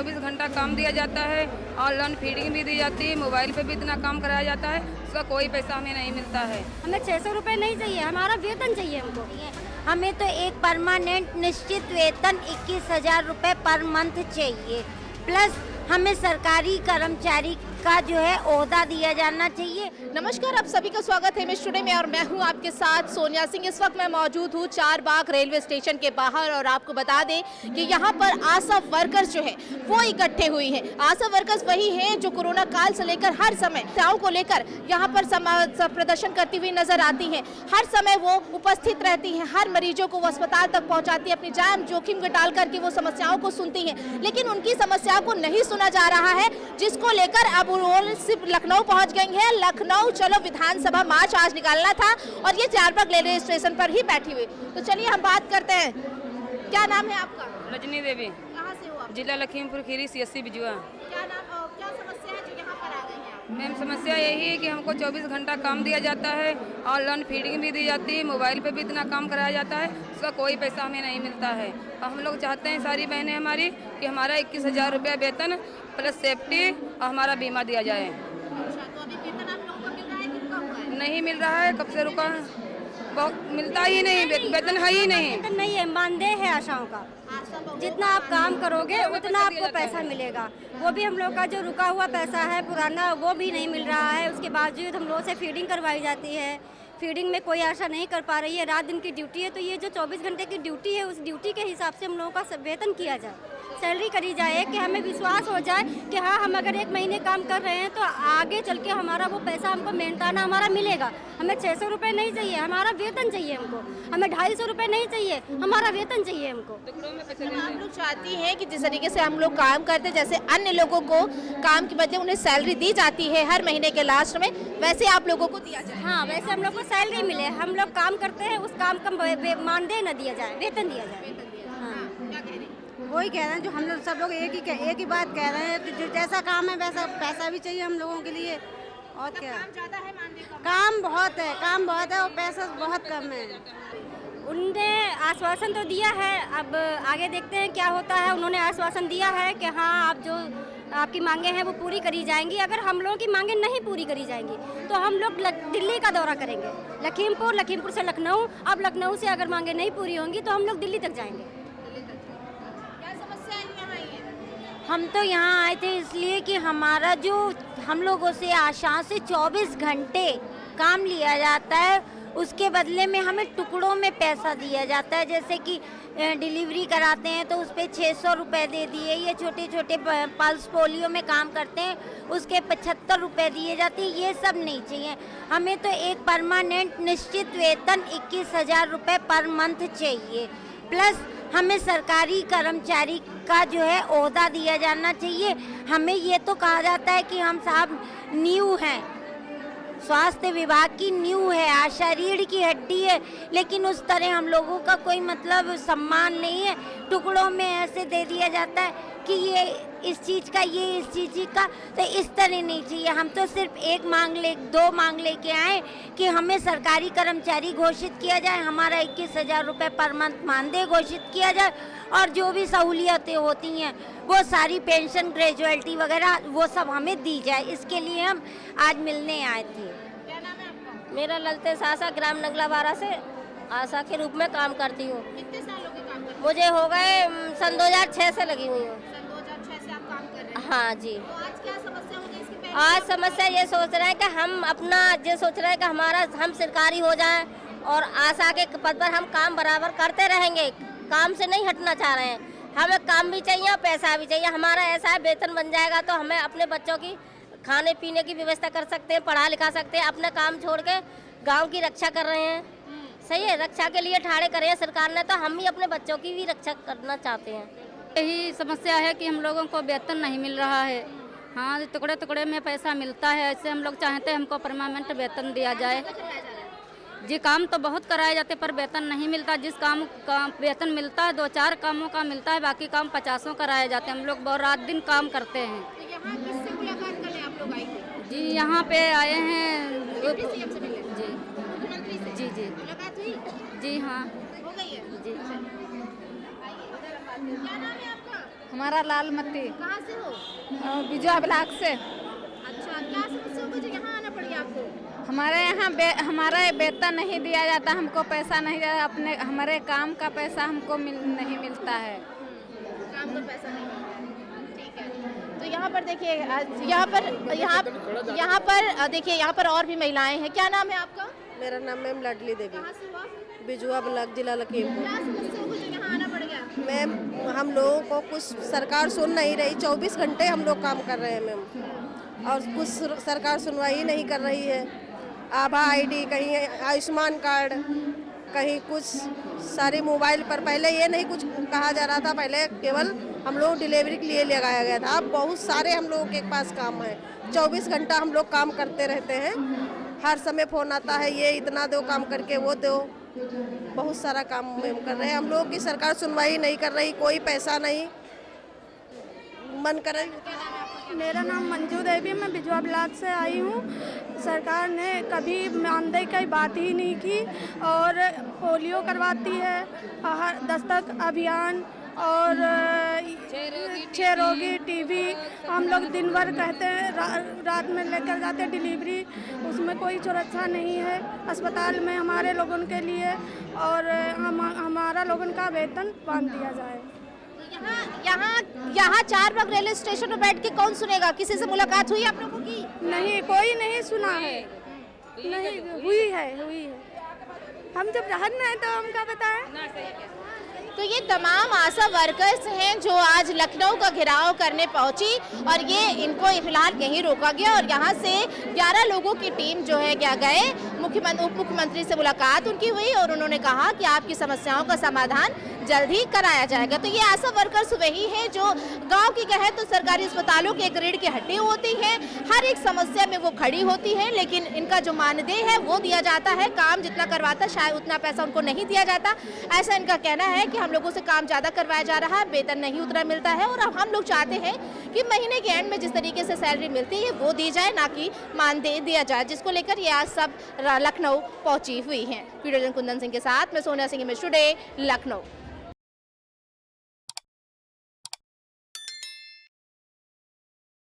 24 घंटा काम दिया जाता है, ऑनलाइन फीडिंग भी दी जाती है, मोबाइल पे भी इतना काम कराया जाता है, उसका कोई पैसा हमें नहीं मिलता है। हमें 600 रुपये नहीं चाहिए, हमारा वेतन चाहिए हमको। हमें तो एक परमानेंट निश्चित वेतन 21,000 रुपये पर मंथ चाहिए, प्लस हमें सरकारी कर्मचारी का जो है ओहदा दिया जाना चाहिए। नमस्कार, आप सभी का स्वागत है मिस टुडे में और मैं हूं आपके साथ सोनिया सिंह। इस वक्त मैं मौजूद हूं चारबाग रेलवे स्टेशन के बाहर और आपको बता दें कि यहां पर आशा वर्कर्स जो है वो इकट्ठे हुई हैं। आशा वर्कर्स वही हैं जो कोरोना काल से लेकर हर समय समस्याओं को लेकर यहां पर प्रदर्शन करती हुई नजर आती हैं। हर समय वो उपस्थित रहती हैं, हर मरीजों को वो अस्पताल तक पहुँचाती है, अपनी जान जोखिम में डाल करके वो समस्याओं को सुनती हैं, लेकिन उनकी समस्याओं को नहीं सुना जा रहा है, जिसको लेकर अब वो सिर्फ लखनऊ पहुंच गई है। लखनऊ चलो विधानसभा मार्च आज निकालना था और ये चारबाग रेलवे स्टेशन पर ही बैठी हुई। तो चलिए हम बात करते हैं। क्या नाम है आपका? रजनी देवी, कहाँ से हो आप? जिला लखीमपुर खीरी, CSC बिजुआ। क्या समस्या है जो यहाँ पर आ गई है आप? मैम समस्या यही है कि हमको 24 घंटा काम दिया जाता है, ऑनलाइन फीडिंग भी दी जाती है, मोबाइल पे भी इतना काम कराया जाता है, उसका कोई पैसा हमें नहीं मिलता है। और हम लोग चाहते हैं सारी बहनें हमारी कि हमारा 21,000 रुपया वेतन प्लस सेफ्टी और हमारा बीमा दिया जाए। अच्छा, तो अभी वेतन आप लोगों को मिल रहा है कि रुका हुआ है? नहीं मिल रहा है, कब से रुका है, बहुत मिलता ही नहीं, वेतन है ही नहीं। वेतन नहीं है, मानदेय है आशाओं का। जितना आप काम करोगे उतना आपको पैसा मिलेगा। वो भी हम लोग का जो रुका हुआ पैसा है पुराना, वो भी नहीं मिल रहा है। उसके बावजूद हम लोगों से फीडिंग करवाई जाती है, फीडिंग में कोई आशा नहीं कर पा रही है। रात दिन की ड्यूटी है, तो ये जो 24 घंटे की ड्यूटी है, उस ड्यूटी के हिसाब से हम लोगों का वेतन किया जाए, सैलरी करी जाए, कि हमें विश्वास हो जाए कि हाँ, हम अगर 1 महीने काम कर रहे हैं तो आगे चल के हमारा वो पैसा हमको मेहनताना हमारा मिलेगा। हमें 600 रुपये नहीं चाहिए, हमारा वेतन चाहिए हमको। हमें 250 रुपये नहीं चाहिए, हमारा वेतन चाहिए हमको। आप लोग चाहती हैं कि जिस तरीके से हम लोग काम करते हैं, जैसे अन्य लोगों को काम के बदले उन्हें सैलरी दी जाती है हर महीने के लास्ट में, वैसे आप लोगों को दिया जाए? हाँ, वैसे हम लोग को सैलरी मिले, हम लोग काम करते हैं, उस काम का मानदेय न दिया जाए, वेतन दिया जाए। वही कह रहे हैं जो हम लोग सब लोग एक ही बात कह रहे हैं कि जो जैसा काम है वैसा पैसा भी चाहिए हम लोगों के लिए। और क्या, काम ज्यादा है मानदेय कम? काम बहुत है और पैसा बहुत कम है। उनने आश्वासन तो दिया है, अब आगे देखते हैं क्या होता है। उन्होंने आश्वासन दिया है कि हाँ, आप जो आपकी मांगे हैं वो पूरी करी जाएंगी। अगर हम लोगों की मांगे नहीं पूरी करी जाएंगी तो हम लोग दिल्ली का दौरा करेंगे, लखीमपुर से लखनऊ। अब लखनऊ से अगर मांगे नहीं पूरी होंगी तो हम लोग दिल्ली तक जाएंगे। हम तो यहाँ आए थे इसलिए कि हमारा जो हम लोगों से आशा से 24 घंटे काम लिया जाता है, उसके बदले में हमें टुकड़ों में पैसा दिया जाता है। जैसे कि डिलीवरी कराते हैं तो उस पर 600 रुपये दे दिए, ये छोटे छोटे पल्स पोलियो में काम करते हैं उसके 75 रुपये दिए जाते हैं। ये सब नहीं चाहिए, हमें तो एक परमानेंट निश्चित वेतन 21,000 रुपये पर मंथ चाहिए, प्लस हमें सरकारी कर्मचारी का जो है ओहदा दिया जाना चाहिए। हमें ये तो कहा जाता है कि हम साहब नींव हैं, स्वास्थ्य विभाग की नींव है, आशा रीढ़ की हड्डी है, लेकिन उस तरह हम लोगों का कोई मतलब सम्मान नहीं है। टुकड़ों में ऐसे दे दिया जाता है कि ये इस चीज़ का, ये इस चीज़ का, तो इस तरह नहीं चाहिए। हम तो सिर्फ दो मांग लेके आए कि हमें सरकारी कर्मचारी घोषित किया जाए, हमारा 21,000 रुपये पर मंथ मानदेय घोषित किया जाए, और जो भी सहूलियतें होती हैं वो सारी पेंशन, ग्रेजुएटी वगैरह वो सब हमें दी जाए। इसके लिए हम आज मिलने आए थे। क्या नाम है आपका? मेरा ललते सासा ग्राम नगलावारा से आशा के रूप में काम करती हूँ। कितने साल हो गए काम करते? मुझे हो गए सन 2006 से लगी हुई हूँ। सन 2006 से आप काम कर रहे हैं? हाँ जी। तो आज क्या समस्या हो गई इसकी पहले? आज समस्या ये सोच रहे हैं कि हम अपना ये सोच रहे हैं कि हम सरकारी हो जाएं और आशा के पद पर हम काम बराबर करते रहेंगे, काम से नहीं हटना चाह रहे हैं। हमें काम भी चाहिए और पैसा भी चाहिए। हमारा ऐसा है, वेतन बन जाएगा तो हमें अपने बच्चों की खाने पीने की व्यवस्था कर सकते हैं, पढ़ा लिखा सकते हैं। अपना काम छोड़ के गाँव की रक्षा कर रहे हैं, सही है, रक्षा के लिए ठाड़े करे हैं सरकार ने, तो हम भी अपने बच्चों की भी रक्षा करना चाहते हैं। यही समस्या है कि हम लोगों को वेतन नहीं मिल रहा है। हाँ, टुकड़े टुकड़े में पैसा मिलता है, ऐसे हम लोग चाहते हैं हमको परमानेंट वेतन दिया जाए। जी, काम तो बहुत कराए जाते पर वेतन नहीं मिलता। जिस काम का वेतन मिलता है 2-4 कामों का मिलता है, बाकी काम 50 कराए जाते हैं। हम लोग बहुत रात दिन काम करते हैं। तो यहाँ किससे मुलाकात करने आप लोग आए थे? जी, यहाँ पे आए हैं सीएम से मिले? जी मुख्यमंत्री से? जी जी मुलाकात हुई? जी हाँ हो गई है? जी। क्या नाम है आपका? हमारा लालमती। कहाँ से हो? बिजुआ ब्लॉक से। अच्छा, क्या समस्या हो गई जो यहाँ आना पड़ी आपको? हमारे यहाँ हमारा वेतन नहीं दिया जाता, हमको पैसा नहीं दिया, अपने हमारे काम का पैसा हमको नहीं मिलता है। काम का पैसा नहीं है, ठीक है। तो यहाँ पर देखिए, यहाँ पर देखिए, यहाँ पर और भी महिलाएं हैं। क्या नाम है आपका? मेरा नाम मैम लाडली देवी, कहाँ से हुआ? बिजुआ ब्लॉक, जिला लखीमपुर। क्या समस्या हो गई जो यहाँ आना पड़ गया? मैम हम लोगों को कुछ सरकार सुन नहीं रही, 24 घंटे हम लोग काम कर रहे हैं मैम, और कुछ सरकार सुनवाई नहीं कर रही है। आभा आईडी, कहीं आयुष्मान कार्ड, कहीं कुछ सारे मोबाइल पर। पहले ये नहीं कुछ कहा जा रहा था, पहले केवल हम लोग डिलीवरी के लिए लगाया गया था। अब बहुत सारे हम लोगों के पास काम है, 24 घंटा हम लोग काम करते रहते हैं। हर समय फ़ोन आता है, ये इतना दो काम करके वो दो, बहुत सारा काम हम कर रहे हैं। हम लोग की सरकार सुनवाई नहीं कर रही, कोई पैसा नहीं मन कर रही। मेरा नाम मंजू देवी, मैं बिजुआ ब्लॉक से आई हूँ। सरकार ने कभी मानदेय की बात ही नहीं की, और पोलियो करवाती है, दस्तक अभियान और क्षय रोगी टीवी। हम लोग दिन भर कहते हैं, रात में लेकर जाते हैं डिलीवरी, उसमें कोई सुरक्षा नहीं है अस्पताल में हमारे लोगों के लिए, और हमारा लोगों का वेतन बांध दिया जाए। यहाँ चारबाग रेलवे स्टेशन पर बैठ के कौन सुनेगा? किसी से मुलाकात हुई आप लोगों की? नहीं, कोई नहीं सुना है, नहीं हुई है। हम जब रहन है तो हम क्या बताएं। तो ये तमाम आशा वर्कर्स हैं जो आज लखनऊ का घेराव करने पहुंची, और ये इनको फिलहाल यहीं रोका गया, और यहाँ से 11 लोगों की टीम जो है क्या गए, उप मुख्यमंत्री से मुलाकात उनकी हुई, और उन्होंने कहा कि आपकी समस्याओं का समाधान जल्द ही कराया जाएगा। तो ये आशा वर्कर्स वही हैं जो गांव की कहे तो सरकारी अस्पतालों के एक रीढ़ की हड्डी होती हैं, हर एक समस्या में वो खड़ी होती हैं, लेकिन इनका जो मानदेय है वो दिया जाता है, काम जितना करवाता शायद उतना पैसा उनको नहीं दिया जाता। ऐसा इनका कहना है कि हम लोगों से काम ज़्यादा करवाया जा रहा है, वेतन नहीं उतना मिलता है, और अब हम लोग चाहते हैं कि महीने के एंड में जिस तरीके से सैलरी मिलती है वो दी जाए, ना कि मानदेय दिया जाए, जिसको लेकर ये आज सब लखनऊ पहुंची हुई हैं। वीडियो जर्नलिस्ट कुंदन सिंह के साथ मैं सोनिया सिंह, इमेज टुडे, लखनऊ।